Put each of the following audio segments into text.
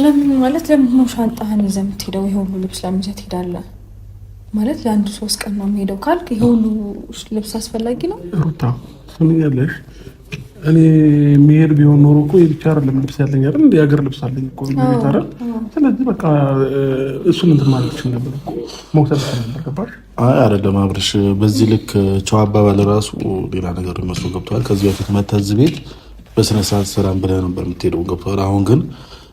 ለምን ማለት ለምን ነው ሻንጣህን ይዘህ የምትሄደው? ይሄ ሁሉ ልብስ ለምን ይዘህ ትሄዳለህ? ማለት ለአንድ 3 ቀን ነው የምሄደው ካልክ ይሄ ሁሉ ልብስ አስፈላጊ ነው? ሩታ ስምኛለሽ፣ እኔ የሚሄድ ቢሆን ኖሮ እኮ የብቻ አይደለም ልብስ ያለኝ አይደል? እንደ ሀገር ልብስ አለኝ እኮ ቤት አይደል? ስለዚህ በቃ እሱን እንትን ማለት ይችላል ነበር እኮ መውሰድ ነበር። ገባሽ? አይ አይደለም አብርሽ፣ በዚህ ልክ ቻው አባባል ራሱ ሌላ ነገር መስሎ ገብቷል። ከዚህ በፊት መተህ እዚህ ቤት በስነ ስርዓት ሰላም ብለህ ነበር የምትሄደው። ገብቷል? አሁን ግን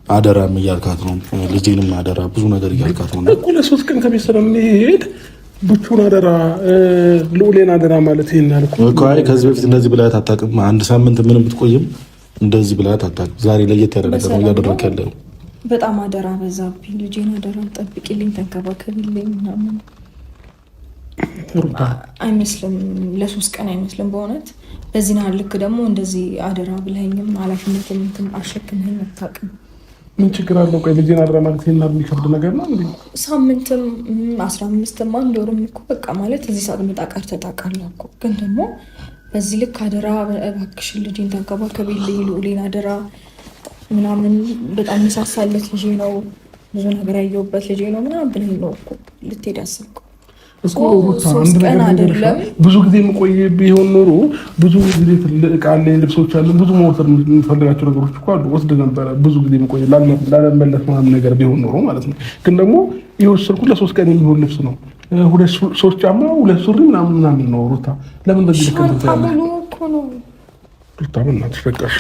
አደራም እያልካት ነው፣ ልጄንም አደራ ብዙ ነገር እያልካት ነው እኮ። ለ3 ቀን ከቤት ስለምንሄድ ብቻውን አደራ ልዑሌን አደራ ማለት ይሄን ያልኩ እኮ። አይ ከዚህ በፊት እንደዚህ ብላት አታውቅም። አንድ ሳምንት ምንም ብትቆይም እንደዚህ ብላት አታውቅም። ዛሬ ለየት ያለ ነገር ነው እያደረክ ያለው። በጣም አደራ በዛብኝ። ልጄን አደራ ጠብቂልኝ፣ ተንከባከቢልኝ ምናምን አይመስልም። ለ3 ቀን አይመስልም በእውነት። በዚህ ልክ ደግሞ እንደዚህ አደራ ብለኸኝም ኃላፊነትም እንትን አሸክምህኝ አታውቅም። ምን ችግር አለው? ቆይ ልጄን አደራ ማለት ይሄን የሚከብድ ነገር ነው እንዴ? ሳምንትም 15ም 1 ወርም እኮ በቃ ማለት እዚህ ሰዓት መጣ ቀርተህ ታውቃለህ እኮ። ግን ደግሞ በዚህ ልክ አደራ እባክሽን ልጄን ተንከባከቢልኝ፣ ልዑሌን አደራ ምናምን በጣም የሚሳሳለት ልጄ ነው፣ ብዙ ነገር ያየሁበት ልጄ ነው ምናምን ብለኝ ነው እኮ ልትሄድ ያሰብኩት እኮ። አንድ ነገር አይደለም። ብዙ ጊዜ የምቆይ ቢሆን ኖሮ ብዙ ጊዜ ትልቅ አለኝ ልብሶች አሉ፣ ብዙ መውሰድ የምፈልጋቸው ነገሮች እኮ አሉ፣ ወስድ ነበረ። ብዙ ጊዜ የምቆይ ላለመለስ ምናምን ነገር ቢሆን ኖሮ ማለት ነው። ግን ደግሞ የወሰድኩት ለ3 ቀን የሚሆን ልብስ ነው። 2-3 ጫማ 2 ሱሪ ምናምን ነው። ሩታ ለምን በዚህ ልክ ነው? ሩታ በእናትሽ በቃሽ።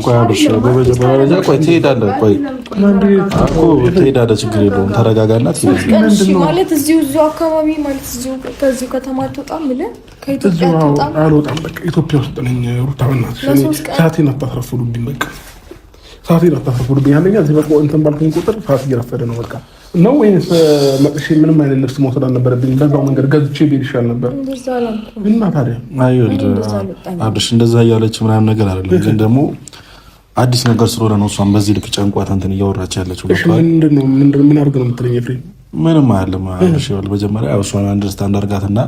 ቆይ አብርሽ፣ በመጀመሪያ ደረጃ ቆይ ትሄዳለህ። ቆይ እኮ ትሄዳለህ፣ ችግር የለውም። ተረጋጋና ትሄዳለህ ማለት እዚሁ አካባቢ ማለት እዚሁ ከዚሁ ከተማ አትወጣም ብለህ ከኢትዮጵያ አትወጣም? አልወጣም፣ በቃ ኢትዮጵያ ውስጥ ነኝ። ሩታ በእናትሽ ሰዓቴን አታስረፍዱብኝ፣ በቃ ሰዓቴን አታስረፍዱብኝ። አንደኛ እዚህ በቃ እንትን ባልኩኝ ቁጥር ሰዓት እየረፈደ ነው በቃ ነው። ወይስ መጥቼ ምንም አይነት ልብስ መውሰድ አልነበረብኝ? በዛው መንገድ ገዝቼ ብሄድ ይሻል ነበር። እና ታዲያ አብርሽ እንደዛ እያለች ምናምን ነገር አይደለም፣ ግን ደግሞ አዲስ ነገር ስለሆነ ነው እሷም በዚህ ልክ ጨንቋት እንትን እያወራች ያለችው። ምን አድርግ ነው የምትለኝ ኤፍሬም? ምንም አይደለም አብርሽ። መጀመሪያ እሷን አንደርስታንድ አድርጋትና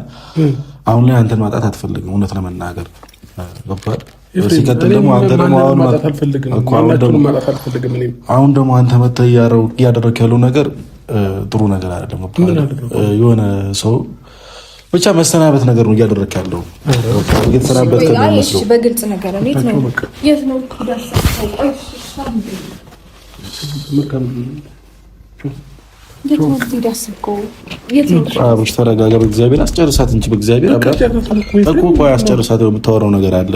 አሁን ላይ አንተን ማጣት አትፈልግም፣ እውነት ለመናገር ገባህ? ሲቀጥል ደግሞ አንተ ደግሞ አሁን ደግሞ አንተ መተህ እያደረግህ ያለው ነገር ጥሩ ነገር አይደለም። የሆነ ሰው ብቻ መሰናበት ነገር ነው እያደረግህ ያለው። እየተሰናበት ከሚመስለው በግልጽ ነገር የት ነው አብርሽ ተረጋጋ። በእግዚአብሔር አስጨርሳት እንጂ በእግዚአብሔር እኮ ቆይ አስጨርሳት። የምታወራው ነገር አለ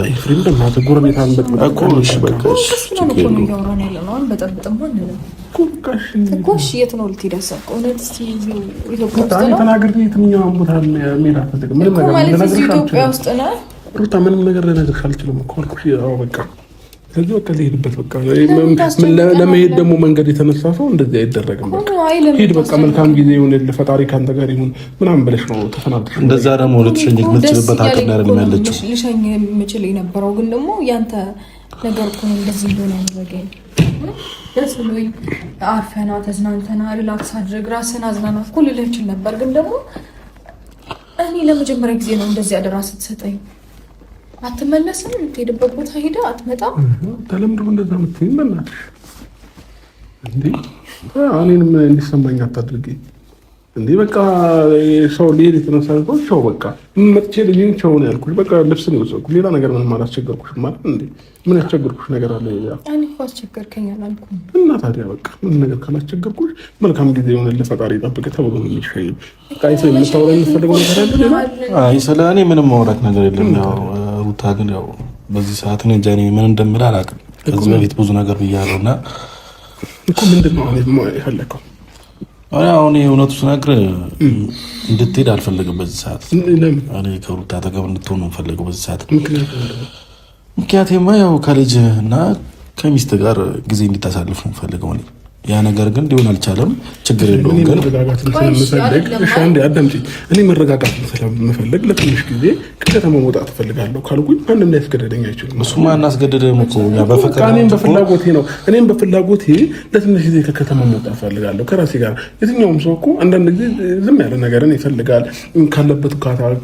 የት ነው ልትሄድ ያሰብከው? ኢትዮጵያ ውስጥ ነህ? ምንም ነገር ልነግርሽ አልችልም እኮ አልኩሽ። በቃ ስለዚህ በቃ ልሄድበት በቃ ለመሄድ ደግሞ መንገድ የተነሳ ሰው እንደዚህ አይደረግም። በቃ ሂድ በቃ መልካም ጊዜ ይሁን፣ ፈጣሪ ካንተ ጋር ይሁን ምናምን ብለሽ ነው ተፈናግረሽ። እንደዛ ደግሞ ልትሸኝ የምትችልበት አቅም አይደለም ያለችው። ልሸኝ የምችል የነበረው ግን ደግሞ ያንተ ነገር እኮ እንደዚህ እንደሆነ ያደረገኝ። ደስ ብሎኝ አርፈና ተዝናንተና ሪላክስ አድርግ ራስህን አዝናና እኮ ልልህ እችል ነበር። ግን ደግሞ እኔ ለመጀመሪያ ጊዜ ነው እንደዚህ አደራ ስትሰጠኝ። አትመለስም? የምትሄድበት ቦታ ሄደ አትመጣም? ተለምዶ እንደዛ የምትይኝ በእናትሽ እንዴ! እኔንም እንዲሰማኝ አታድርጊ እንዴ! በቃ ሰው ሊሄድ የተነሳ ሰው በቃ መጥቼ ልጅን ቻው ነው ያልኩሽ። በቃ ልብስን ይወሰድኩ፣ ሌላ ነገር ምንም አላስቸገርኩሽም ማለት እንዴ? ምን ያስቸገርኩሽ ነገር አለ? እኔ እኮ አስቸገርከኝ አላልኩም። እና ታዲያ በቃ ምን ነገር ካላስቸገርኩሽ መልካም ጊዜ ይሆንልህ፣ ፈጣሪ ይጠብቅ ተብሎ ነው የሚሸኝ። በቃ አይሰ የምታወራኝ የምትፈልገው ነገር አለ? አይ ስለ እኔ ምንም ማውራት ነገር የለም። ያው ሩታ ግን ያው በዚህ ሰዓት እኔ እንጃ ምን እንደምል አላውቅም። ከዚህ በፊት ብዙ ነገር ብያለሁ እና እኮ ምንድን ነው የፈለከው? አሁን እውነቱ ስነግርህ እንድትሄድ አልፈለግም በዚህ ሰዓት። እኔ ከሩታ አጠገብ እንድትሆን ነው የምፈልገው በዚህ ሰዓት። ምክንያቱም ያው ከልጅ እና ከሚስት ጋር ጊዜ እንድታሳልፍ ነው የምፈልገው እኔ። ያ ነገር ግን ሊሆን አልቻለም። ችግር የለውም ግን እኔ መረጋጋት ስለምፈልግ ለትንሽ ጊዜ ከከተማ መውጣት እፈልጋለሁ ካልኩኝ ማንም ሊያስገድደኝ አይችልም። እሱማ እናስገድድህም እኮ እኔም በፍላጎቴ ለትንሽ ጊዜ ከከተማ መውጣት እፈልጋለሁ ከራሴ ጋር። የትኛውም ሰው እኮ አንዳንድ ጊዜ ዝም ያለ ነገርን ይፈልጋል፣ ካለበት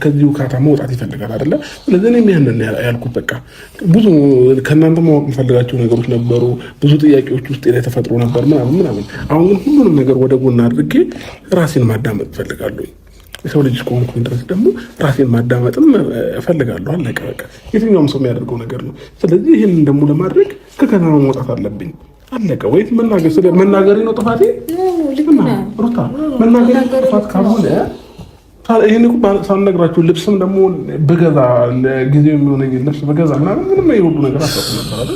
ከዚሁ ካታ መውጣት ይፈልጋል አይደለ? ስለዚህ እኔም ያንን ያልኩት በቃ ብዙ ከእናንተ ማወቅ የምፈልጋቸው ነገሮች ነበሩ፣ ብዙ ጥያቄዎች ውስጥ ላይ ተፈጥሮ ነበር ምናምን ምናምን። አሁን ግን ሁሉንም ነገር ወደ ጎን አድርጌ ራሴን ማዳመጥ እፈልጋለሁ። የሰው ልጅ ከሆንኩኝ ድረስ ደግሞ ራሴን ማዳመጥም እፈልጋለሁ። አለቀ በቃ። የትኛውም ሰው የሚያደርገው ነገር ነው። ስለዚህ ይህንን ደግሞ ለማድረግ ከከተማ መውጣት አለብኝ። አለቀ። ወይስ መናገሬ ነው ጥፋቴ? ሩታ መናገሬ ጥፋት ካልሆነ ይህን ሳልነግራችሁ ልብስም ደግሞ በገዛ ጊዜው የሚሆነኝ ልብስ በገዛ ምንም የሁሉ ነገር አሳብ ነበር።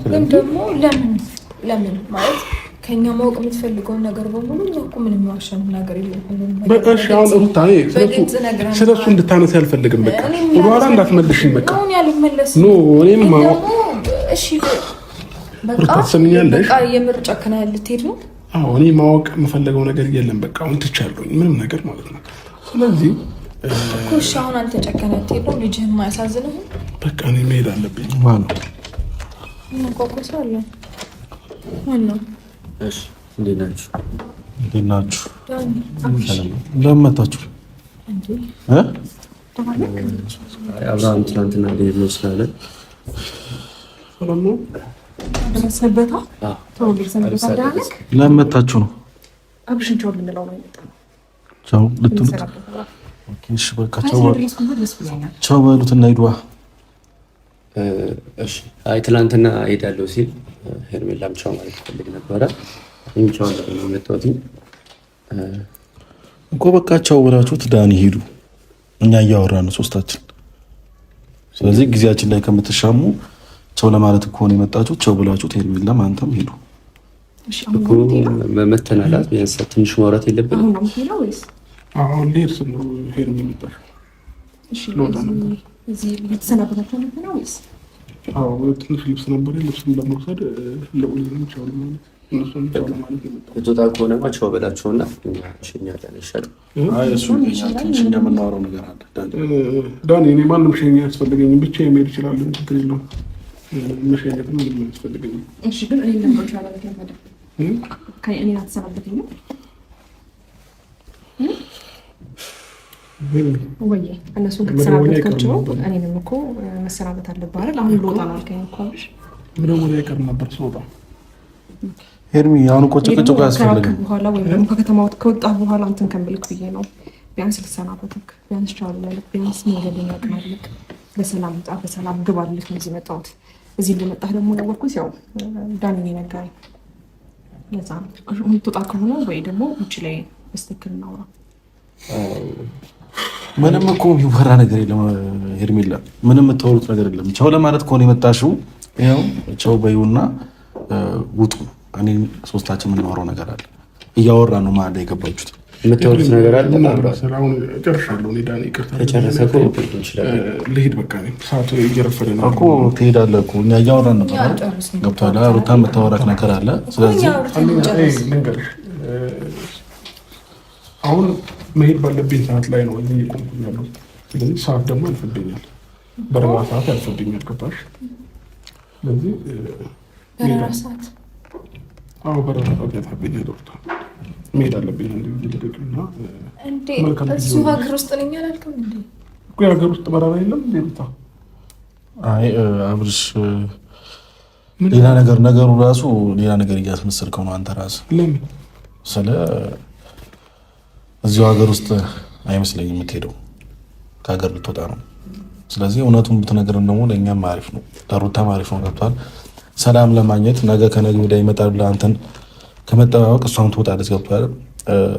ግን ደግሞ ለምን ማለት ከኛ ማወቅ የምትፈልገውን ነገር በሙሉ እኛ እኮ ምንም የዋሸን ነገር የለም። እሺ አሁን ሩታ ስለሱ እንድታነሳ አልፈልግም። በቃ ወደኋላ እንዳትመልሽኝ። በቃ ኖ እኔም እሺ ሩታ ትሰምኛለሽ? በቃ የምር ጨክና ልትሄድ ነው? አዎ እኔ ማወቅ የምፈልገው ነገር የለም። በቃ አሁን ትቻለሁኝ ምንም ነገር ማለት ነው። ስለዚህ እኮ እሺ አሁን አንተ ጨክና ልትሄድ ነው? ልጅህን ማያሳዝንህ? በቃ እኔ መሄድ አለብኝ። ማለት ምን ቆቆስ አለ ማነው? እሺ እንዴት ናችሁ? ለምን መጣችሁ? አብርሃም ትናንትና ሊሄድ ነው ስላለ ለምን መጣችሁ ነው? አብሽን ቻው ልንለው ነው የመጣነው። ቻው ልትሉት? እሺ በቃ ቻው በሉት እና ሂዱ። እሺ አይ ትናንትና ሄዳለሁ ሲል ሄርሜላም ቻው ማለት ፈልግ ነበረ። ቻው ነው የመጣሁት እኮ በቃ ቻው ብላችሁት ዳኒ ሂዱ። እኛ እያወራን ነው ሶስታችን። ስለዚህ ጊዜያችን ላይ ከምትሻሙ ቻው ለማለት እኮ ነው የመጣችሁት። ቻው ብላችሁት ሄርሜላም አንተም ሂዱ። እኮ መተናላት ቢያንስ ትንሽ ማውራት የለብንም? አሁን ሊርስ ነው ሄርሜላ። እሺ እዚህ ልትሰናበታቸው ነው ወይስ? አዎ ትንሽ ልብስ ነበር ልብስም ለመውሰድ ለሁሉም ቻው ማለት እነሱም ቻው ማለት ነው። እቶታ ከሆነማ ቻው በላቸውና እንሸኛለን ይሻላል። አይ እሱ ትንሽ እንደምናወራው ነገር አለ ዳኒ። እኔ ማንም ሸኛ ያስፈልገኝም ብቻዬን መሄድ እችላለሁ። ችግር የለውም። መሸኘት ምንም ያስፈልገኝም። እሺ ግን እኔ ለምን ቻው ማለት ነው? እኔ አትሰናበተኝ ነው ወይ? እነሱን ከተሰናበትካቸው እኔንም እኮ መሰናበት አለብህ አይደል? አሁን ልወጣ ነው አልከኝ እኮ አብሽ። ምንም ወደ ይቀር ነበር ስወጣ። ሄርሚ አሁን እኮ ጭቅጭቅ አያስፈልግም። በኋላ ወይም ደግሞ ከከተማው ከወጣህ በኋላ እንትን ከምልክ ብዬ ነው። ቢያንስ ልትሰናበትክ፣ ቢያንስ ቻው ልልክ፣ ቢያንስ መንገድን ያቅናልክ፣ በሰላም ውጣ፣ በሰላም ግባ ልልክ ነው እዚህ መጣሁት። እዚህ እንደመጣህ ደግሞ ያወቅኩት ያው ዳኒ ነገረኝ። ለዛ ነው ትወጣ ከሆነ ወይ ደግሞ ውጭ ላይ በስትክክል እናውራ። ምንም እኮ የሚወራ ነገር የለም ሄርሜላ፣ ምንም የምታወሩት ነገር የለም። ቻው ለማለት ከሆነ የመጣሽው ያው ቻው በይውና ውጡ። እኔ ሶስታችን የምናወራው ነገር አለ። እያወራ ነው ማለት የገባችሁት። የምታወሩት ነገር አለ። አሁን ጨርሻለሁ። እኔ ዳኒ ይቅርታ ከጨረሰኩ ልሂድ። በቃ ሰዓቱ እየረፈደ ነው እኮ ትሄዳለህ እኮ። እኛ እያወራን ነበር። ገብቶሃል? ሩታ የምታወራት ነገር አለ። ስለዚህ ልንገርሽ አሁን መሄድ ባለብኝ ሰዓት ላይ ነው እዚህ እየቆምኩኝ ያለሁት። ስለዚህ ሰዓት ደግሞ ያልፍብኛል፣ በረራ ሰዓት ያልፍብኛል። ገባሽ? ስለዚህ በረራ ሰዓት በረራ ሰዓት ያልፍብኛል። መሄድ አለብኝ። ልደቅና እሱ ሀገር ውስጥ ነኝ አላልክም እንዴ? እኮ የሀገር ውስጥ በረራ የለም እንዴ ሩታ? አይ አብርሽ ሌላ ነገር ነገሩ ራሱ ሌላ ነገር እያስመሰልከው ነው አንተ ራስህ። ለምን ስለ እዚሁ ሀገር ውስጥ አይመስለኝም የምትሄደው፣ ከሀገር ልትወጣ ነው። ስለዚህ እውነቱን ብትነግረን ደግሞ ለእኛም አሪፍ ነው፣ ለሩታም አሪፍ ነው። ገብቶሃል? ሰላም ለማግኘት ነገ ከነገ ወዲያ ይመጣል ብለህ አንተን ከመጠባበቅ እሷም ትወጣለች። ገብቶሃል?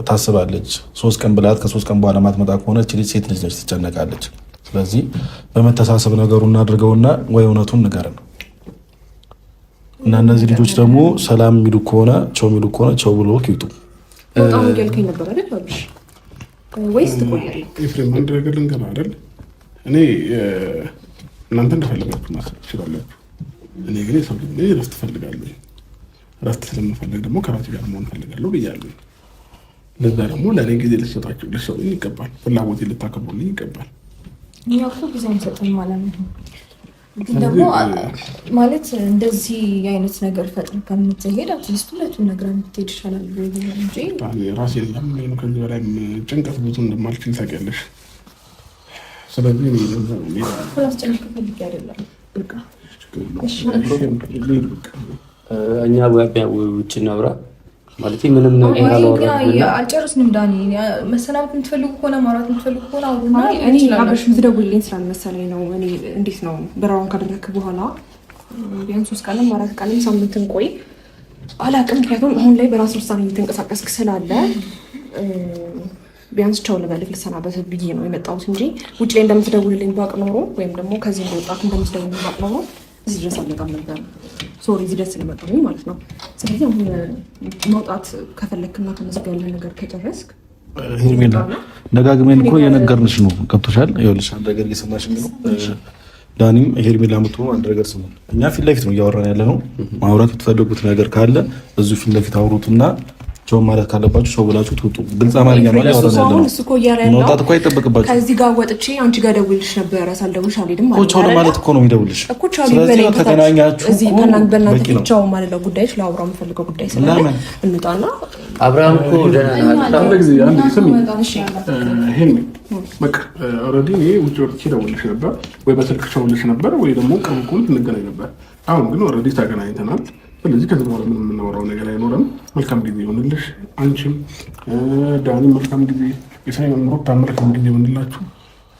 ታስባለች። 3 ቀን ብላት ከ3 ቀን በኋላ ማትመጣ ከሆነ እቺ ልጅ ሴት ልጅ ነች፣ ትጨነቃለች። ስለዚህ በመተሳሰብ ነገሩ እናድርገውና ወይ እውነቱን ንገረን እና እነዚህ ልጆች ደግሞ ሰላም የሚሉ ከሆነ ቸው የሚሉ ከሆነ ቸው ብሎ ይውጡ። በጣም እያልከኝ ነበር አይደል አብሽ? ወይስ ትቆያለህ? ኤፍሬም አንድ ነገር ልንገርህ አይደል? እኔ እናንተ እንደፈለጋችሁ ማሰብ ትችላላችሁ። እኔ ግን የሰው ልጅ እረፍት እፈልጋለሁ። እረፍት ስለምፈልግ ደግሞ ከራሴ ጋር መሆን እፈልጋለሁ ብያለሁ። ለዛ ደግሞ ለእኔ ጊዜ ልትሰጡኝ ይገባል። ፍላጎቴን ልታከብሩልኝ ይገባል። እኛ እኮ ጊዜ አንሰጥም ማለት ነው። ግን ደግሞ ማለት እንደዚህ አይነት ነገር ፈጥን ከምትሄድ አትሊስት ሁለቱን ነገር የምትሄድ ይሻላል እንጂ ራሴን ያመኝ ነው። ከዚህ በላይ ጭንቀት ብዙ እንደማልችል ታውቂያለሽ። ስለዚህ ራስ ጭንቀት ፈልጌ አይደለም። በቃ እኛ ውጭ እናውራ ማለት ምንም ነው አልጨርስንም። ዳኒ መሰናበት የምትፈልጉ ከሆነ ማውራት የምትፈልጉ ከሆነ አውሩና እኔ አብረሽ የምትደውልልኝ ስላልመሰለኝ ነው። እኔ እንዴት ነው በራውን ካደረክ በኋላ ቢያንስ 3 ቀንም 4 ቀንም ሳምንትን ቆይ አላውቅም። ምክንያቱም አሁን ላይ በራስ ውሳኔ እየተንቀሳቀስክ ስላለ ቢያንስ ቻው ልበልክ ልሰናበት ብዬ ነው የመጣሁት እንጂ ውጭ ላይ እንደምትደውልልኝ ባቅ ኖሮ ወይም ደግሞ ከዚህ እንደወጣት እንደምትደውልልኝ ባቅ ኖሮ እዚህ ድረስ አልመጣም ነበር። ሶሪ እዚህ ድረስ ስለመጣሁኝ ማለት ነው። ስለዚህ አሁን መውጣት ከፈለክና ከመዝግ ያለ ነገር ከጨረስክ ሄርሜላ ደጋግመን እኮ የነገርንሽ ነው። ገብቶሻል? ይኸውልሽ አንድ ነገር እየሰማሽ ነው። ዳኒም ሄርሜላ የምትሆኑ አንድ ነገር ስሙ። እኛ ፊት ለፊት ነው እያወራን ያለ ነው። ማውራት የምትፈልጉት ነገር ካለ እዚሁ ፊት ለፊት አውሩትና ቸው ማለት ካለባችሁ ሰው ብላችሁ ትውጡ። ግልጽ አማርኛ ነው ያወራን ያለ ነው። መውጣት እኮ አይጠበቅባችሁ። ከዚህ ጋር ወጥቼ አንቺ ጋር ደውልሽ ነበር ሳልደውልሽ አልሄድም ማለት ነው። ቻው ማለት እኮ ነው የሚደውልሽ። ስለዚህ ተገናኛችሁ እዚህ በእናንተ ፊት ቻው ማለት ነው። ጉዳይሽ ላውራ የምፈልገው ጉዳይ ስለሆነ እንውጣና አብርሃም እኮ ደህና ነው። አንድ ጊዜ ስሚ ይሄን በቃ ኦልሬዲ እኔ ውጭ ወጥቼ ደውልሽ ነበር ወይ በስልክ ደውልሽ ነበር ወይ ደግሞ ቀንኩን እንገናኝ ነበር። አሁን ግን ኦልሬዲ ተገናኝተናል። ስለዚህ ከዚህ በኋላ ምንም የምናወራው ነገር አይኖርም። መልካም ጊዜ ይሆንልሽ። አንቺም ዳኒ መልካም ጊዜ፣ የሰው ሩታ መልካም ጊዜ ይሆንላችሁ።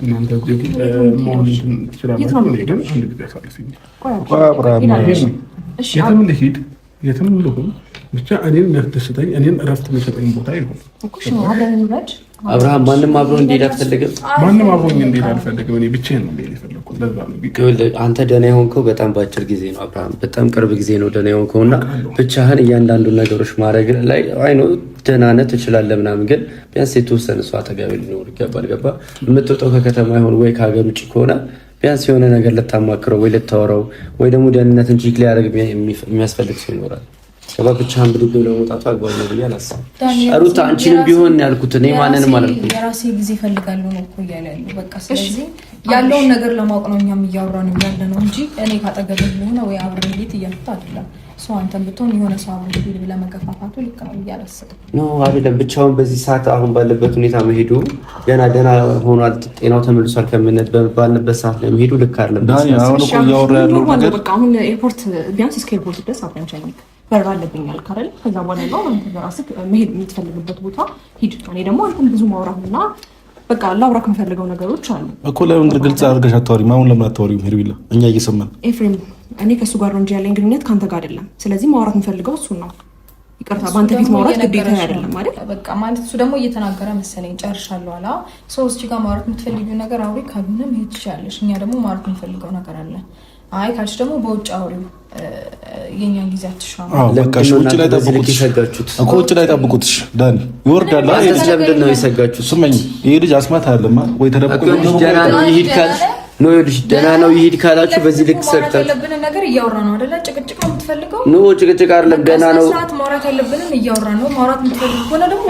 እናንተ መሆን ትችላላችሁ። እኔ ግን አንድ ጊዜ አሳልፍኝ። የትም ልሂድ የትም ልሁን ብቻ እኔን የሚያስደስተኝ እኔን እረፍት የሚሰጠኝ ቦታ ይሁን። አብርሃም ማንም አብሮ እንዲሄድ አትፈልግም? ማንም አብሮኝ እንዲሄድ አልፈልግም። እኔ ብቻዬን ነው እንዲሄድ የፈለኩት። ለዛ ነው አንተ ደህና የሆንከው በጣም በአጭር ጊዜ ነው አብርሃም፣ በጣም ቅርብ ጊዜ ነው ደህና የሆንከው እና ብቻህን እያንዳንዱ ነገሮች ማድረግ ላይ አይ ነው ደህና ነህ ትችላለህ ምናምን፣ ግን ቢያንስ የተወሰነ ሰው አጠገብ ሊኖር ይገባል። ገባ? የምትወጣው ከከተማ ይሆን ወይ ከሀገር ውጭ ከሆነ ቢያንስ የሆነ ነገር ልታማክረው ወይ ልታወራው ወይ ደግሞ ደህንነትን ቼክ ሊያደርግ የሚያስፈልግ ሰው ይኖራል። ብቻህን ብድግ ብለው መውጣቱ አግባብ ነው ብዬ አላስብም። ሩታ አንቺንም ቢሆን ያልኩት እኔ ማንንም ማለት ነው የራሴ ጊዜ እፈልጋለሁ ነው እኮ እያለ ያለው። በቃ ስለዚህ ያለውን ነገር ለማወቅ ነው እኛም እያወራን ያለ ነው እንጂ እኔ ካጠገብህ ለሆነ ወይ አብረን ቤት እያልኩት አይደለም። ሰው አንተም ብትሆን የሆነ ሰው አብረን ቤት ብለህ መገፋፋቱ ልክ ነው ብዬ አላስብም። ነው አይደለም ብቻውን በዚህ ሰዓት አሁን ባለበት ሁኔታ መሄዱ ገና ደህና ሆኗል ጤናው ተመልሷል ከምነት ባልንበት ሰዓት ላይ መሄዱ ልክ አይደለም። ዳኒ አሁን እኮ እያወራ ያለው ነገር በቃ አሁን ኤርፖርት ቢያንስ እስከ ኤርፖርት ድረስ አብረን ቻለኝ በራ አለብኛል ካረል ከዛ በኋላ ነው አንተ በራስህ መሄድ የምትፈልግበት ቦታ ሂድ። እኔ ደግሞ አንተም ብዙ ማውራትና በቃ ላውራ ከምፈልገው ነገሮች አሉ እኮ። ለምን ግልጽ አድርገሽ አታወሪም? አሁን ለምን አታወሪም? ሄርሜላ እኛ እየሰማን ኤፍሬም፣ እኔ ከሱ ጋር ነው እንጂ ያለኝ ግንኙነት ካንተ ጋር አይደለም። ስለዚህ ማውራት የምፈልገው እሱ ነው። ይቅርታ በአንተ ፊት ማውራት ግዴታ አይደለም ማለት በቃ ማለት እሱ ደግሞ እየተናገረ መሰለኝ ጨርሻለሁ አላ ሰው እዚህ ጋር ማውራት የምትፈልጊው ነገር አውሪ፣ ካልሆነ መሄድ ትችያለሽ። እኛ ደግሞ ማውራት የምፈልገው ነገር አለ። አይ ካልሽ ደግሞ በውጭ አውሪው። የኛን ጊዜ አትሻማ። ለካሽ ውጭ ላይ ጠብቁትሽ እኮ ውጭ ላይ ጠብቁትሽ። ዳኒ ይወርዳል። ለምንድን ነው የሰጋችሁት? ስመኝ ይሄ ልጅ አስማት አለማ ወይ ተደብቆ ይሄድ ካልሽ ነው ይልሽ ደህና ነው ይሄድ ካላችሁ በዚህ ልክ ሰርታችሁ ያለብንን ነገር እያወራ ነው አይደለ? ጭቅጭቅ ነው የምትፈልገው? ኖ ጭቅጭቅ አይደለም ደህና ነው ሰዓት ማውራት ያለብንን እያወራ ነው። ማውራት የምትፈልጉ ከሆነ ደግሞ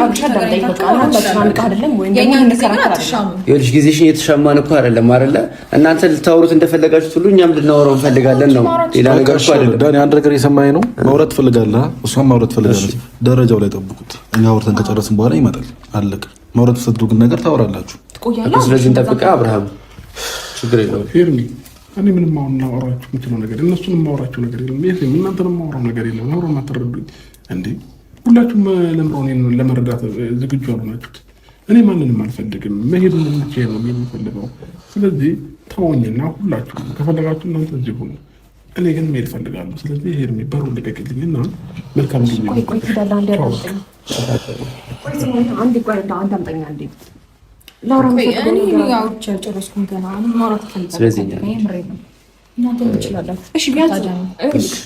ይልሽ ጊዜሽን የተሻማን እኮ አይደለም አይደለ? እናንተ ልታወሩት እንደፈለጋችሁት ሁሉ እኛም ልናወራው እንፈልጋለን ነው። ሌላ ነገር እኮ አይደለም። ዳኒ አንድ ነገር የሰማኸኝ ነው። ማውራት ትፈልጋለህ፣ እሷም ማውራት ትፈልጋለች። ደረጃው ላይ ጠብቁት። እኛ አውርተን ከጨረስን በኋላ ይመጣል። አለቀ። ማውራት የምትፈልጉት ነገር ታወራላችሁ። ስለዚህ እንጠብቃ አብርሃም ችግር የለውም። ሄርሚ እኔ ምንም አሁን እናወራችሁ የምችለው ነገር እነሱንም ማወራቸው ነገር የለም። ይሄ እናንተንም ማወራው ነገር የለም። አውሮ ማተረዱኝ እንዴ ሁላችሁም ለምሮኔን ለመረዳት ዝግጁ አልሆናችሁት። እኔ ማንንም አልፈልግም። መሄዱን እንቼ ነው የሚፈልገው። ስለዚህ ተወኝና ሁላችሁም ከፈለጋችሁ እናንተ እዚህ ሁኑ። እኔ ግን መሄድ እፈልጋለሁ። ስለዚህ ሄርሚ በሩ ልቀቅልኝና መልካም ጊዜ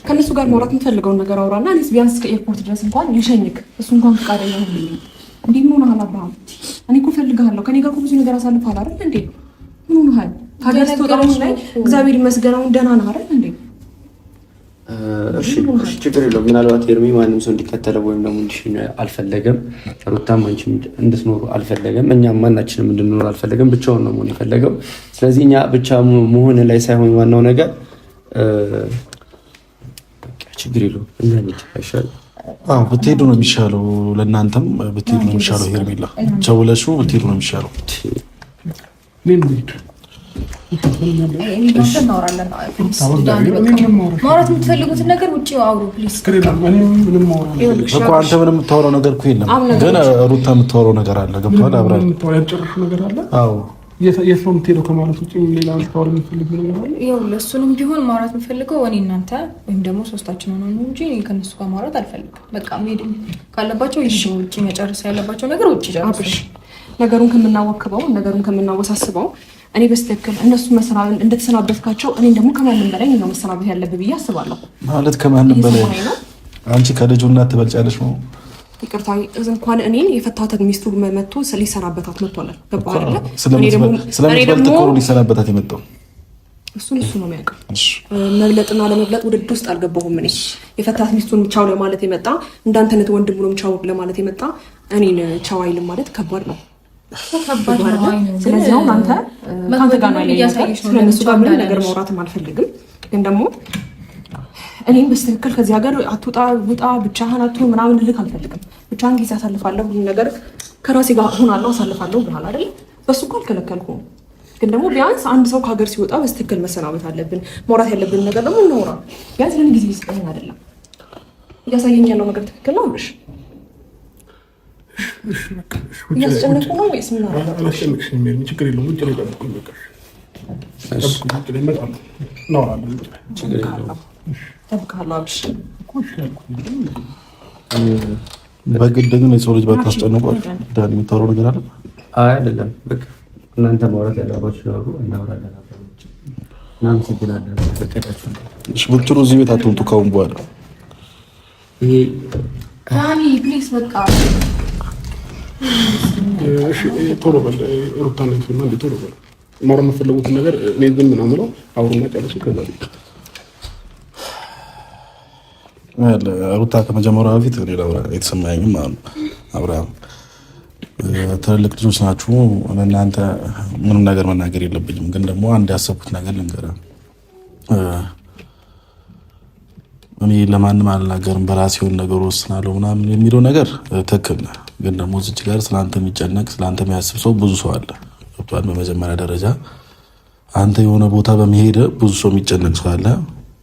ከነሱ ጋር ማውራት የምትፈልገውን ነገር አውራና ቢያንስ ከኤርፖርት ድረስ እንኳን ይሸኝክ። እሱ እንኳን ፈቃደኛ ሆንልኝ። እንዲህ ምን ሆነሃል አብርሃም? እኔ እኮ እፈልግሃለሁ። ከኔ ጋር ብዙ ነገር አሳልፈሃል አይደል እንዴ? ምን ሆነሃል? ከሀገር ስትወጣ ላይ እግዚአብሔር ይመስገን አሁን ደህና ነህ አይደል እንዴ? እሺ ችግር የለውም። ምናልባት ሄርሚ ማንም ሰው እንዲከተለው ወይም ደግሞ እንዲሽኝ አልፈለገም። ሩታም አንቺም እንድትኖሩ አልፈለገም። እኛም ማናችንም እንድንኖር አልፈለገም። ብቻውን ነው መሆን የፈለገው። ስለዚህ እኛ ብቻ መሆን ላይ ሳይሆን ዋናው ነገር ችግር የለውም። እኛ እንይሻል። አዎ ብትሄዱ ነው የሚሻለው። ለእናንተም ብትሄዱ ነው የሚሻለው። ሄርሜላ ቸውለሹ ብትሄዱ ነው የሚሻለው። ማውራት የምትፈልጉትን ነገር ውጭ አውሩ ፕሊዝ። እኮ አንተ ምንም የምታወራው ነገር እኮ የለም፣ ግን ሩታ የምታወራው ነገር አለ። ገብቶሃል? አብረን ያልጨረስኩ ነገር አለ። አዎ የት ነው የምትሄደው ከማለት ውጭ ሌላ ልታወራ የምትፈልግ ነገር አለ? ያው ለእሱንም ቢሆን ማውራት የምፈልገው እኔ እናንተ ወይም ደግሞ ሶስታችን ሆነን ነው እንጂ ከነሱ ጋር ማውራት አልፈልግም። በቃ መሄድ ካለባቸው ይሄ ውጭ መጨረስ ያለባቸው ነገር ውጭ ጨርሱ። ነገሩን ከምናወክበው ነገሩን ከምናወሳስበው እኔ በስተክል እነሱ መሰናበን እንደተሰናበትካቸው እኔ ደግሞ ከማንም በላይ ነው መሰናበት ያለብኝ ብዬ አስባለሁ። ማለት ከማንም በላይ አንቺ ከልጁ እናት ትበልጫለሽ ነው። ይቅርታ እንኳን እኔን የፈታተን ሚስቱ መጥቶ ሊሰናበታት መጥቷል። ገባህ አይደለ? ስለምትበልጥ እኮ ነው ሊሰናበታት የመጣው። እሱ ነው የሚያውቀው። መብለጥና ለመብለጥ ውድድር ውስጥ አልገባሁም። እኔ የፈታት ሚስቱን ቻው ለማለት የመጣ እንዳንተነት ወንድሙንም ቻው ለማለት የመጣ እኔን ቻው አይልም ማለት ከባድ ነው። ስለዚህ አሁን አንተ ከአንተ ጋር ነው ያለኝ። ስለነሱ ጋር ምንም ነገር ማውራትም አልፈልግም። ግን ደግሞ እኔም በስትክክል ከዚህ ሀገር አትውጣ ውጣ ብቻህን አትሁን ምናምን ልልክ አልፈልግም። ብቻህን ጊዜ አሳልፋለሁ፣ ሁሉ ነገር ከራሴ ጋር ሆናለሁ፣ አሳልፋለሁ ብለሃል አይደል? በሱ እኮ አልከለከልኩም። ግን ደግሞ ቢያንስ አንድ ሰው ከሀገር ሲወጣ በስትክክል መሰናበት አለብን። ማውራት ያለብን ነገር ደግሞ እናውራ። ቢያንስ ለኔ ጊዜ ይስጠኝ አይደለም? እያሳየኝ ያለው ነገር ትክክል ነው አብርሽ? እያስጨነቁ ነው ወይስ ምን አለ? አላስጨነቅሽም። ችግር የለውም። ውጭ ላይ ጠብቁኝ። በቃ በግድ ግን የሰው ልጅ ባታስጨንቋል። ዳኒ የምታወራው ነገር አለ? አይ አይደለም። በቃ እናንተ ማውራት ያለባችሁ ነው እናወራለን። እናመሰግናለን። እሺ ብትሉ እዚህ ቤት አትወጡ ካሁን በኋላ። ይሄ ዳኒ ፕሊዝ በቃ እሺ ቶሎ በል ሩታ ነው እና ቶሎ በል ማውራት የምትፈልጉትን ነገር እኔ ዝም ምናምን ነው አውሩና ጨርሱ። ከዛ ሩታ ከመጀመሪያ በፊት ሌላ የተሰማኝም አብርሃም ትልልቅ ልጆች ናችሁ። እናንተ ምንም ነገር መናገር የለብኝም። ግን ደግሞ አንድ ያሰብኩት ነገር ልንገርህ። እኔ ለማንም አልናገርም፣ በራሴውን ነገር ወስናለሁ ምናምን የሚለው ነገር ትክክል ነህ። ግን ደግሞ እዚህ ጋር ስለአንተ የሚጨነቅ ስለአንተ የሚያስብ ሰው ብዙ ሰው አለ። ገብቶሃል? በመጀመሪያ ደረጃ አንተ የሆነ ቦታ በመሄድ ብዙ ሰው የሚጨነቅ ሰው አለ።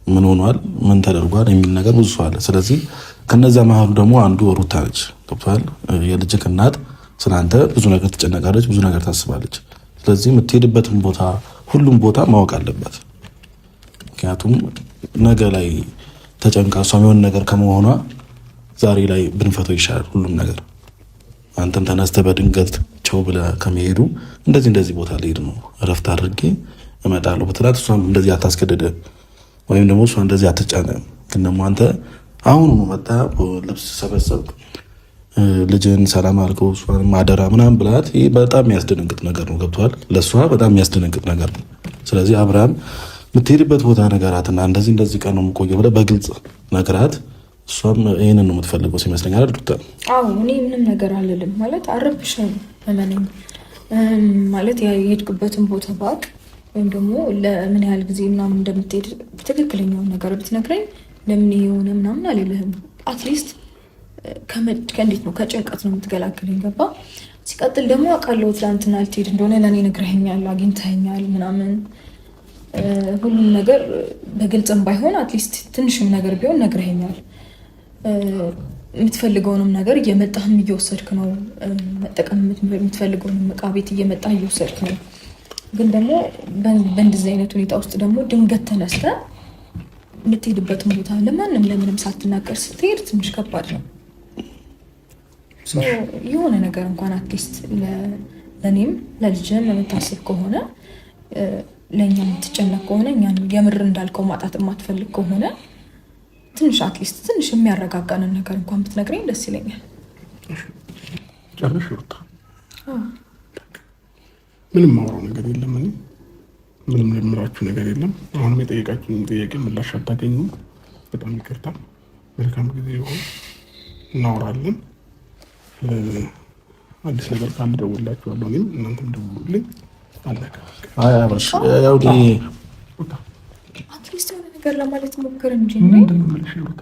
ምን ሆኗል፣ ምን ተደርጓል የሚል ነገር ብዙ ሰው አለ። ስለዚህ ከነዛ መሀሉ ደግሞ አንዱ ሩታ ነች። ገብቶሃል? የልጅክ እናት ስለአንተ ብዙ ነገር ትጨነቃለች፣ ብዙ ነገር ታስባለች። ስለዚህ የምትሄድበትን ቦታ ሁሉም ቦታ ማወቅ አለበት። ምክንያቱም ነገ ላይ ተጨንቃ እሷም የሆነ ነገር ከመሆኗ ዛሬ ላይ ብንፈተው ይሻላል ሁሉም ነገር። አንተም ተነስተህ በድንገት ቸው ብለህ ከመሄዱ እንደዚህ ቦታ ልሄድ ነው እረፍት አድርጌ እመጣለሁ ብትላት እሷም እንደዚህ አታስገድደ ወይም ደግሞ እሷ እንደዚህ አትጫነ። ግን ደግሞ አንተ አሁኑ መጣ ልብስ ሰበሰብ ልጅን ሰላም አልከው እሷን ማደራ ምናምን ብላት፣ ይሄ በጣም የሚያስደነግጥ ነገር ነው። ገብቶሃል? ለእሷ በጣም የሚያስደነግጥ ነገር ነው። ስለዚህ አብርሃም የምትሄድበት ቦታ ነገራትና እንደዚህ ቀን ነው የምቆየው ብለህ በግልጽ ነገራት። እሷም ይሄንን ነው የምትፈልገው ሲመስለኝ አይደል ሩታ? አዎ እኔ ምንም ነገር አልልም ማለት አረብሽም እመነኝ ማለት የሄድክበትን ቦታ ባቅ ወይም ደግሞ ለምን ያህል ጊዜ ምናምን እንደምትሄድ ትክክለኛውን ነገር ብትነግረኝ ለምን የሆነ ምናምን አልልህም። አትሊስት ከእንዴት ነው ከጭንቀት ነው የምትገላግለኝ። ገባ? ሲቀጥል ደግሞ አውቃለሁ ትናንትና ልትሄድ እንደሆነ ለእኔ ነግረኸኛል፣ አግኝተኸኛል ምናምን ሁሉም ነገር በግልጽም ባይሆን አትሊስት ትንሽም ነገር ቢሆን ነግረኸኛል። የምትፈልገውንም ነገር እየመጣህም እየወሰድክ ነው። መጠቀም የምትፈልገውንም እቃ ቤት እየመጣህ እየወሰድክ ነው። ግን ደግሞ በእንደዚህ አይነት ሁኔታ ውስጥ ደግሞ ድንገት ተነስተ የምትሄድበትን ቦታ ለምንም ሳትናገር ስትሄድ ትንሽ ከባድ ነው። የሆነ ነገር እንኳን አትሊስት ለእኔም ለልጅም የምታስብ ከሆነ ለእኛ የምትጨነቅ ከሆነ እኛን የምር እንዳልከው ማጣት የማትፈልግ ከሆነ ትንሽ አትሊስት ትንሽ የሚያረጋጋንን ነገር እንኳን ብትነግረኝ ደስ ይለኛል። ጨርሽ ሩታ? ምንም ማውራው ነገር የለም። ምንም ልምራችሁ ነገር የለም። አሁንም የጠየቃችሁን ጥያቄ ምላሽ አታገኙም። በጣም ይቅርታ። መልካም ጊዜ ይሁን። እናወራለን። አዲስ ነገር ካለ ደውላችኋለሁ። እኔም እናንተም ደውሉልኝ። አለቀ። ያው አትሊስት የሆነ ነገር ለማለት ሞክር እንጂ ምንድን ነው የምልሽ ሩታ?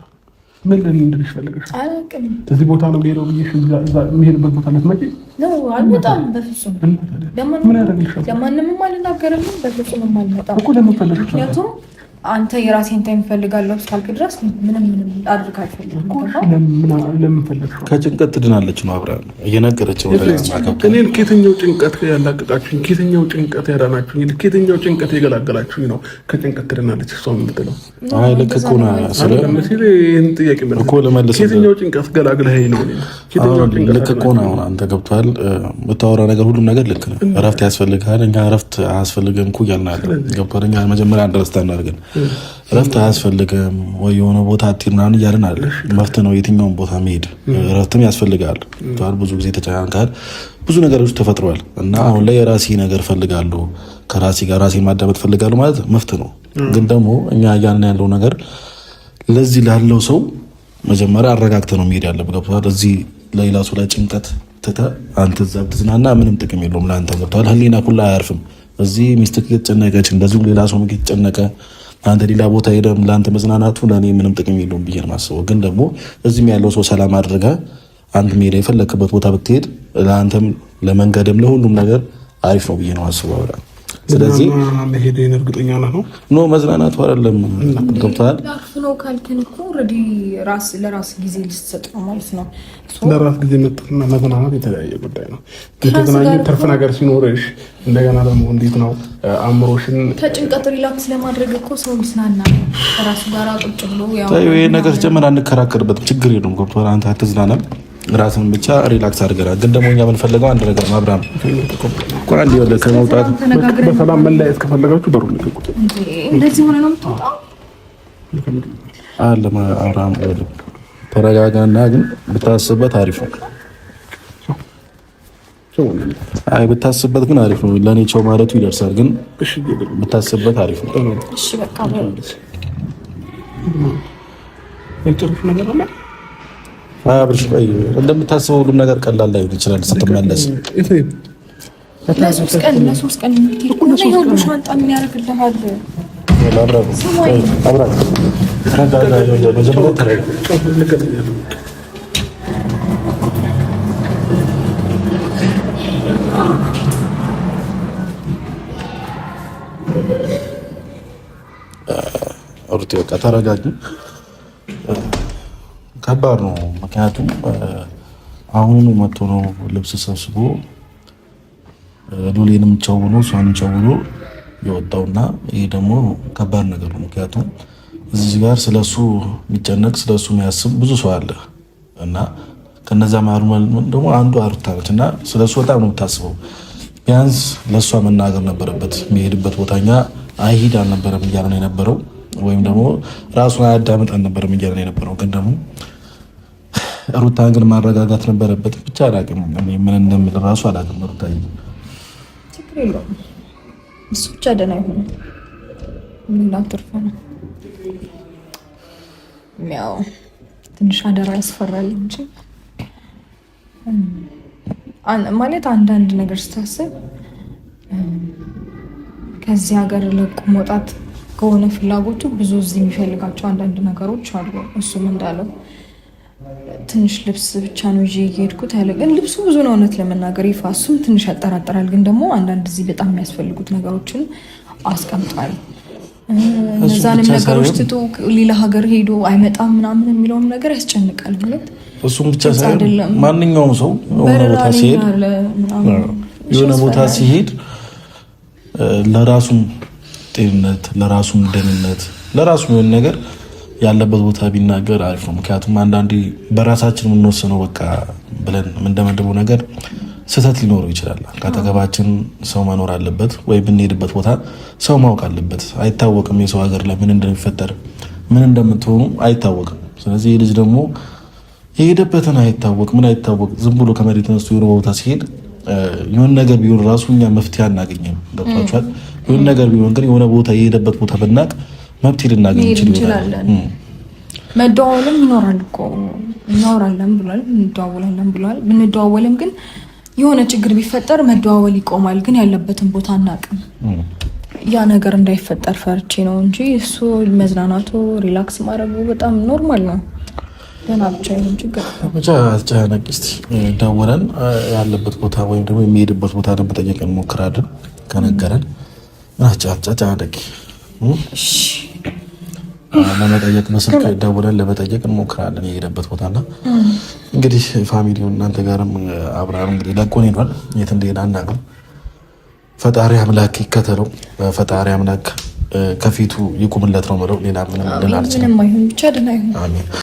ምን ልንድርሽ ፈልገሽ? አላውቅም። እዚህ ቦታ ነው የምሄደው ብዬሽ እዛ የምሄድበት ቦታ ልትመጪ ነው? አልመጣም በፍጹም። ምን ያደርግልሻል? ለማንም አልናገርም። በፍጹም አልመጣም እኮ ለምን ፈለግሽ? ምክንያቱም አንተ የራሴን ታይም ፈልጋለሁ እስካልክ ድረስ ምንም አድርግ አልፈልግም። ለምን ፈለግሽ? ከጭንቀት ትድናለች ነው አብርሃም እየነገረችው። እኔን ከየትኛው ጭንቀት ያላቀቃችሁኝ፣ ከየትኛው ጭንቀት ያዳናችሁኝ፣ ከየትኛው ጭንቀት የገላገላችሁኝ ነው ከጭንቀት ትድናለች እሷ የምትለው? አይ ልክ እኮ ነው። ይህን ጥያቄ እኮ ለመለስ ከየትኛው ጭንቀት ገላግለኸኝ ነው? ልክ እኮ ነው። አሁን አንተ ገብቶሃል። የምታወራ ነገር ሁሉም ነገር ልክ ነው። እረፍት ያስፈልግሃል። እኛ እረፍት አያስፈልግም እኮ እያልን አይደል? ገብቶሃል። እኛ መጀመሪያ አንደርስታንድ አድርገን እረፍት አያስፈልግም ወይ የሆነ ቦታ አትሄድ ምናምን እያልን አይደል? መፍትሄ ነው የትኛውን ቦታ መሄድ። እረፍትም ያስፈልጋል። ብዙ ጊዜ ተጨናንቀሃል፣ ብዙ ነገሮች ተፈጥሯል እና አሁን ላይ የራሴ ነገር ፈልጋለሁ፣ ከራሴ ጋር ራሴን ማዳመጥ ፈልጋለሁ ማለት መፍትሄ ነው። ግን ደግሞ እኛ እያልን ያለው ነገር ለዚህ ላለው ሰው መጀመሪያ አረጋግተህ ነው መሄድ ያለብህ። ገብቶሃል? እዚህ ለሌላ ሰው ላይ ጭንቀት ትተህ አንተ እዛ ብትዝናና ምንም ጥቅም የለውም ለአንተ። ገብቶሃል? ህሊና ሁላ አያርፍም። እዚህ ሚስትህ የተጨነቀች እንደዚሁ ሌላ ሰው የተጨነቀ አንተ ሌላ ቦታ ሄደህ ለአንተ መዝናናቱ ለእኔ ምንም ጥቅም የለውም ብዬ ነው የማስበው። ግን ደግሞ እዚህም ያለው ሰው ሰላም አድርገህ አንተ ሜዳ የፈለክበት ቦታ ብትሄድ ለአንተም ለመንገድም ለሁሉም ነገር አሪፍ ነው ብዬ ነው የማስበው። ስለዚህ መሄድን እርግጠኛ ነው ኖ መዝናናቱ አይደለም። ገብቶሃል? ላርፍ ነው ካልከን እኮ ኦልሬዲ ለራስ ጊዜ ልትሰጥ ነው ማለት ነው። ለራስ ጊዜ መስጠትና መዝናናት የተለያየ ጉዳይ ነው። ከተገናኘ ትርፍ ነገር ሲኖርሽ እንደገና ደግሞ እንዴት ነው አእምሮሽን ከጭንቀት ሪላክስ ለማድረግ እኮ ሰው ይስናና ከራሱ ጋር ቁጭ ብሎ ያው ይሄ ነገር ጀመር አንከራከርበትም። ችግር የለውም። ገብቶሃል? አንተ አትዝናናም፣ ራስን ብቻ ሪላክስ አድርገናል። ግን ደግሞ እኛ የምንፈልገው አንድ ነገር ነው። አብርሃም እኮ አንድ ይወለ ከመውጣት በሰላም መለያየት ከፈለጋችሁ በሩ ልቀቁት። እንደዚህ ሆነ ነው የምትወጣው አለ አብርሃም ተረጋጋና፣ ግን ብታስብበት አሪፍ ነው። አይ ብታስብበት ግን አሪፍ ነው። ለኔ ቸው ማለቱ ይደርሳል፣ ግን ብታስብበት አሪፍ ነው። እሺ በቃ የጥሩፍ ነገር አለ አብርሽ ቆይ፣ እንደምታስበው ሁሉም ነገር ቀላል ላይሆን ይችላል ስትመለስ። ለሶስት ቀን የምትሄድ ሻንጣ ምን ያደርግልሃል? ሩቴ በቃ ተረጋጊ። ከባድ ነው። ምክንያቱም አሁኑ መጥቶ ነው ልብስ ሰብስቦ ሉሌንም ቸውሎ እሷንም ቸውሎ የወጣውና ይሄ ደግሞ ከባድ ነገር ነው። ምክንያቱም እዚህ ጋር ስለሱ የሚጨነቅ ስለሱ የሚያስብ ብዙ ሰው አለ እና ከነዛ ማሩ ደግሞ አንዱ አሩታ ነች እና ስለሱ በጣም ነው የምታስበው። ቢያንስ ለእሷ መናገር ነበረበት። የሚሄድበት ቦታኛ አይሂድ አልነበረም እያለ ነው የነበረው፣ ወይም ደግሞ ራሱን አያዳምጥ አልነበረም እያለ ነው የነበረው። ግን ደግሞ ሩታን ግን ማረጋጋት ነበረበት። ብቻ አላውቅም ምን እንደምል ራሱ አላውቅም። ሩታ ችግር የለውም እሱ ብቻ ደህና ይሆነ ምን አትርፈ ነው። ያው ትንሽ አደራ ያስፈራል እንጂ ማለት አንዳንድ ነገር ስታስብ ከዚህ ሀገር ለቆ መውጣት ከሆነ ፍላጎቱ ብዙ እዚህ የሚፈልጋቸው አንዳንድ ነገሮች አሉ። እሱም እንዳለው ትንሽ ልብስ ብቻ ነው ይዤ እየሄድኩት ያለ፣ ግን ልብሱ ብዙ ነው እውነት ለመናገር ይፋ። እሱም ትንሽ ያጠራጥራል። ግን ደግሞ አንዳንድ እዚህ በጣም የሚያስፈልጉት ነገሮችን አስቀምጧል። እነዛንም ነገሮች ትቶ ሌላ ሀገር ሄዶ አይመጣም ምናምን የሚለውም ነገር ያስጨንቃል። ማለት እሱም ብቻ ሳይሆን ማንኛውም ሰው የሆነ ቦታ ሲሄድ ለራሱም ጤንነት፣ ለራሱም ደህንነት፣ ለራሱም የሆነ ነገር ያለበት ቦታ ቢናገር አሪፍ ነው። ምክንያቱም አንዳንዴ በራሳችን የምንወስነው በቃ ብለን የምንደመድበው ነገር ስህተት ሊኖረው ይችላል። ከአጠገባችን ሰው መኖር አለበት፣ ወይ ብንሄድበት ቦታ ሰው ማወቅ አለበት። አይታወቅም የሰው ሀገር ላይ ምን እንደሚፈጠር ምን እንደምትሆኑ አይታወቅም። ስለዚህ ይህ ልጅ ደግሞ የሄደበትን አይታወቅ ምን አይታወቅ ዝም ብሎ ከመሬት ተነስቶ የሆነ ቦታ ሲሄድ የሆነ ነገር ቢሆን ራሱ እኛ መፍትሄ አናገኝም። ገብቷችኋል? የሆነ ነገር ቢሆን ግን የሆነ ቦታ የሄደበት ቦታ ብናቅ መፍትሄ ልናገኝ እንችላለን። መደዋወልም ይኖራል እኮ እናወራለን ብሏል፣ እንደዋወላለን ብሏል። ብንደዋወልም ግን የሆነ ችግር ቢፈጠር መደዋወል ይቆማል። ግን ያለበትን ቦታ አናውቅም። ያ ነገር እንዳይፈጠር ፈርቼ ነው እንጂ እሱ መዝናናቱ ሪላክስ ማድረጉ በጣም ኖርማል ነው። ደህና ብቻ ይሁን ችግር ብቻ አትጨናነቂ። እስኪ ደውለን ያለበት ቦታ ወይም ደግሞ የሚሄድበት ቦታ ለመጠየቅ እንሞክራለን። ከነገረን አትጨናነቂ። ለመጠየቅ በስልክ ደውለን ለመጠየቅ እንሞክራለን የሄደበት ቦታና እንግዲህ ፋሚሊው እናንተ ጋርም አብርሃም እንግዲህ ለቆን ሄዷል። የት እንደሄደ አናውቅም። ፈጣሪ አምላክ ይከተለው። ፈጣሪ አምላክ ከፊቱ ይቁምለት ነው የምለው። ሌላ ምንም ልል አልችልም። ብቻ ደህና ይሁን።